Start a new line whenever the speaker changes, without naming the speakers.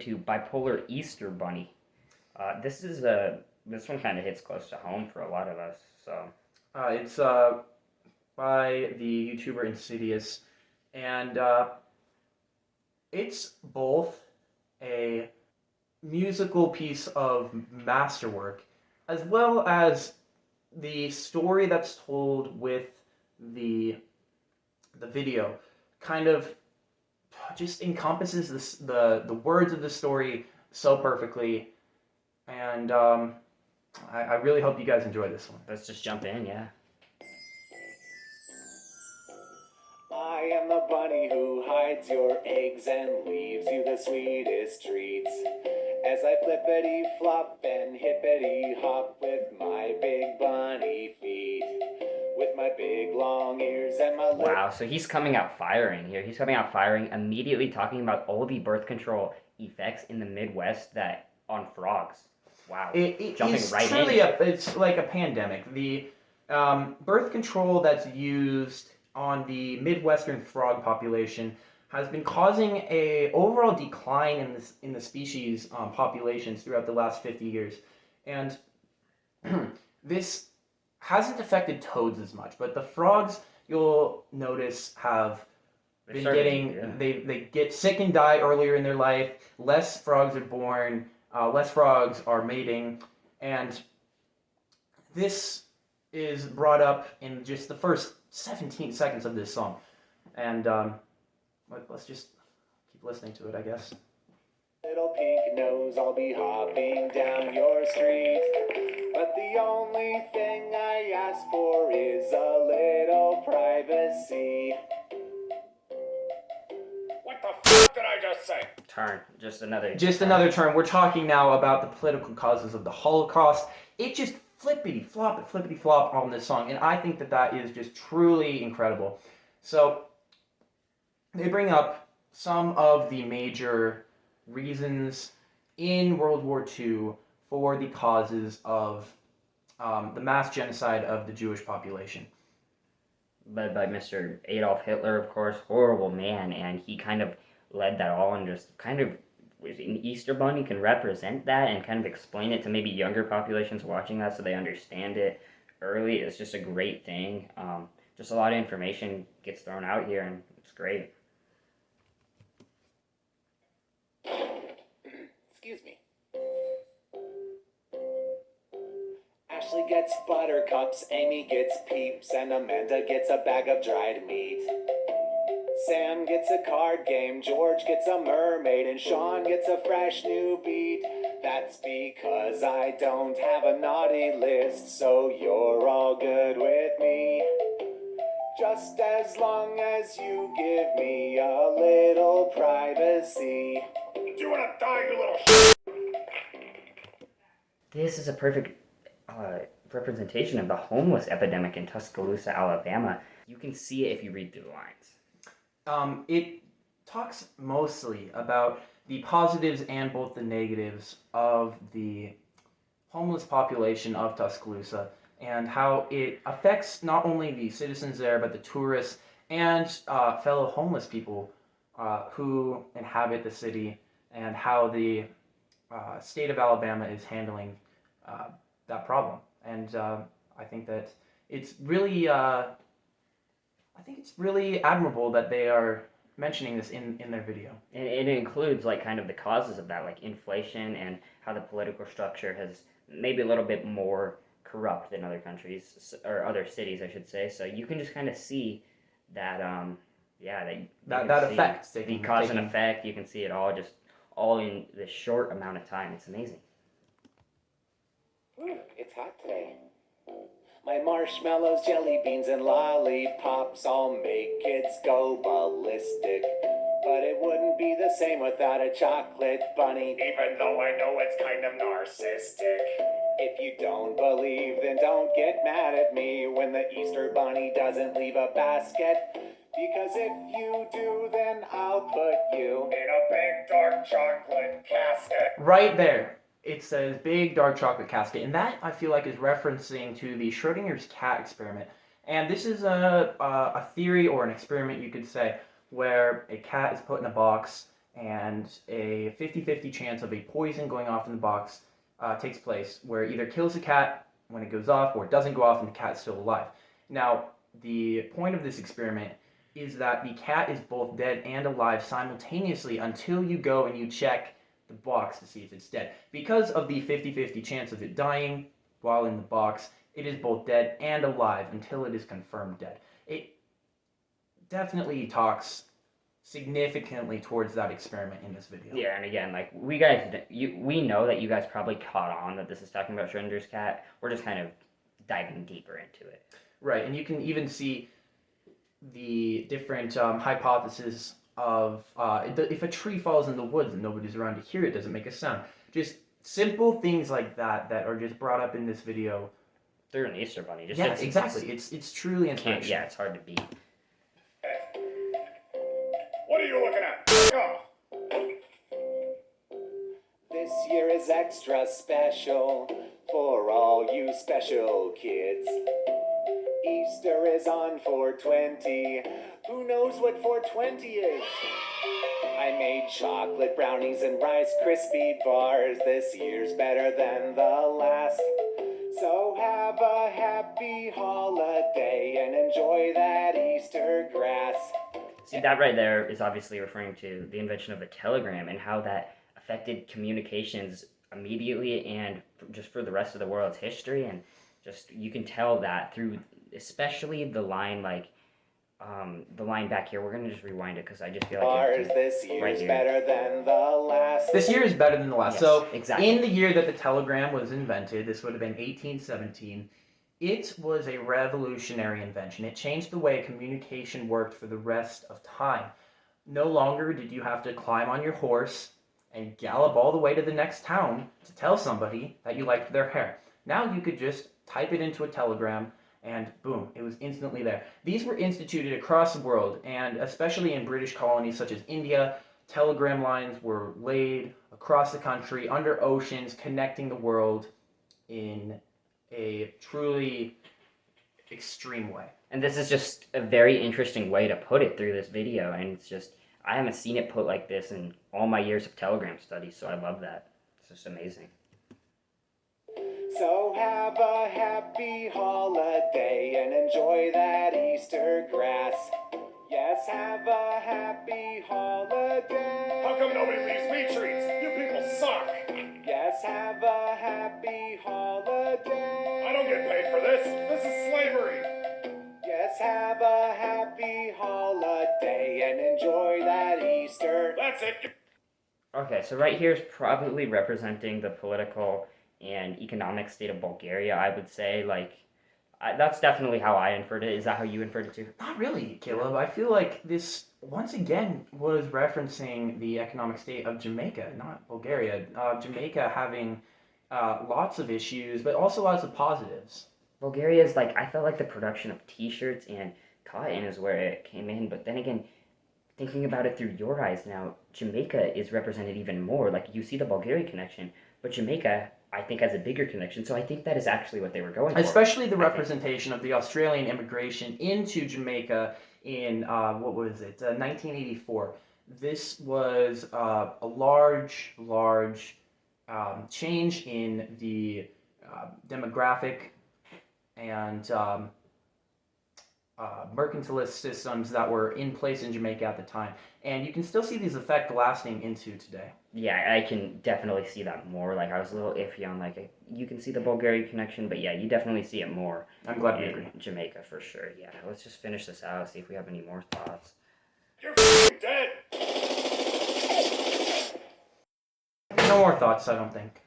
to Bipolar Easter Bunny. This one kind of hits close to home for a lot of us. So
It's by the YouTuber Insidious, and it's both a musical piece of masterwork as well as the story that's told with the the video kind of just encompasses the words of the story so perfectly, and I really hope you guys enjoy this one.
let's just jump in, yeah.
I am the bunny who hides your eggs and leaves you the sweetest treats. As I flippity flop and hippity hop with my big bunny feet, with my big long ears and my
Wow, so he's coming out firing here. He's coming out firing, immediately talking about all the birth control effects in the Midwest that on frogs. Wow,
It
jumping
is
right
truly
in.
it's like a pandemic. The birth control that's used on the Midwestern frog population has been causing a overall decline in the species populations throughout the last 50 years, and this hasn't affected toads as much, but the frogs you'll notice have
They're
been
starting,
getting
yeah.
they get sick and die earlier in their life. Less frogs are born. Less frogs are mating, and this is brought up in just the first 17 seconds of this song. And let's just keep listening to it, I guess.
little pink nose, I'll be hopping down your street. But the only thing I ask for is a little privacy. What the fuck did I just say?
Turn, just another.
Just
turn.
another term. We're talking now about the political causes of the Holocaust. It just flippity flop on this song, and I think that that is just truly incredible. So they bring up some of the major reasons in World War II for the causes of the mass genocide of the Jewish population.
Led by Mr. Adolf Hitler, of course, horrible man, and he kind of led that all and just kind of an Easter Bunny can represent that and kind of explain it to maybe younger populations watching that so they understand it early. It's just a great thing. Just a lot of information gets thrown out here, and it's great.
Excuse me. Ashley gets buttercups, Amy gets peeps, and Amanda gets a bag of dried meat. Sam gets a card game, George gets a mermaid, and Sean gets a fresh new beat. That's because I don't have a naughty list, so you're all good with me. Just as long as you give me a little privacy. Do you want to die, you little shit?
This is a perfect representation of the homeless epidemic in Tuscaloosa, Alabama. You can see it if you read through the lines.
It talks mostly about the positives and both the negatives of the homeless population of Tuscaloosa and how it affects not only the citizens there but the tourists and fellow homeless people who inhabit the city, and how the state of Alabama is handling that problem. And I think that it's really admirable that they are mentioning this in their video.
And it includes like kind of the causes of that, like inflation and how the political structure has maybe a little bit more corrupt than other countries or other cities, I should say. So you can just kind of see that,
That affects
the cause and effect. You can see it all in this short amount of time. It's amazing.
It's hot today. My marshmallows, jelly beans, and lollipops all make kids go ballistic. But it wouldn't be the same without a chocolate bunny, even though I know it's kind of narcissistic. If you don't believe, then don't get mad at me when the Easter Bunny doesn't leave a basket. Because if you do, then I'll put you in a big dark chocolate casket.
Right there, it says big dark chocolate casket, and that I feel like is referencing to the Schrodinger's cat experiment. And this is a theory or an experiment, you could say, where a cat is put in a box and a 50-50 chance of a poison going off in the box takes place, where it either kills the cat when it goes off, or it doesn't go off and the cat's still alive. Now, the point of this experiment is that the cat is both dead and alive simultaneously until you go and you check the box to see if it's dead. Because of the 50-50 chance of it dying while in the box, it is both dead and alive until it is confirmed dead. It definitely talks significantly towards that experiment in this video.
Yeah, and again, like we know that you guys probably caught on that this is talking about Schrodinger's cat. We're just kind of diving deeper into it.
Right, and you can even see the different hypotheses of if a tree falls in the woods and nobody's around to hear it, does it make a sound? Just simple things like that are just brought up in this video.
They're an Easter bunny.
Just exactly. It's truly inspirational.
Yeah, it's hard to beat.
What are you looking at? Go.
This year is extra special for all you special kids. Easter is on 420. Who knows what 420 is? I made chocolate brownies and Rice Krispie bars. This year's better than the last. So have a happy holiday and enjoy that Easter grass.
See, that right there is obviously referring to the invention of the telegram and how that affected communications immediately and just for the rest of the world's history. And just you can tell that through especially the line the line back here. We're gonna just rewind it because I just feel like
Bars, this year's
right
better than the last.
This year is better than the last.
Yes,
so
exactly.
In the year that the telegram was invented, this would have been 1817. It was a revolutionary invention. It changed the way communication worked for the rest of time. No longer did you have to climb on your horse and gallop all the way to the next town to tell somebody that you liked their hair. Now you could just type it into a telegram and boom, it was instantly there. These were instituted across the world, and especially in British colonies such as India, telegram lines were laid across the country, under oceans, connecting the world in a truly extreme way.
And this is just a very interesting way to put it through this video, and it's just I haven't seen it put like this in all my years of telegram studies, so I love that. It's just amazing.
So have a happy holiday and enjoy that Easter grass. Yes, have a happy holiday.
How come nobody leaves me treats? You people suck.
Yes, have a happy holiday.
I don't get paid for this. This is slavery.
Yes, have a happy holiday and enjoy that Easter.
That's it.
Okay, so right here is probably representing the political and economic state of Bulgaria, I would say. That's definitely how I inferred it. Is that how you inferred it too?
Not really, Caleb. I feel like this, once again, was referencing the economic state of Jamaica, not Bulgaria. Jamaica having lots of issues, but also lots of positives.
Bulgaria is I felt like the production of t-shirts and cotton is where it came in, but then again, thinking about it through your eyes now, Jamaica is represented even more. You see the Bulgaria connection, but Jamaica, I think, has a bigger connection. So I think that is actually what they were going for.
Especially the representation of the Australian immigration into Jamaica in, 1984. This was a large change in the demographic and mercantilist systems that were in place in Jamaica at the time. And you can still see these effects lasting into today.
Yeah, I can definitely see that more. I was a little iffy on you can see the Bulgaria connection, but yeah, you definitely see it more.
I'm glad we
in
agree.
Jamaica for sure. Yeah, let's just finish this out, see if we have any more thoughts.
You're f***ing dead.
No more thoughts, I don't think.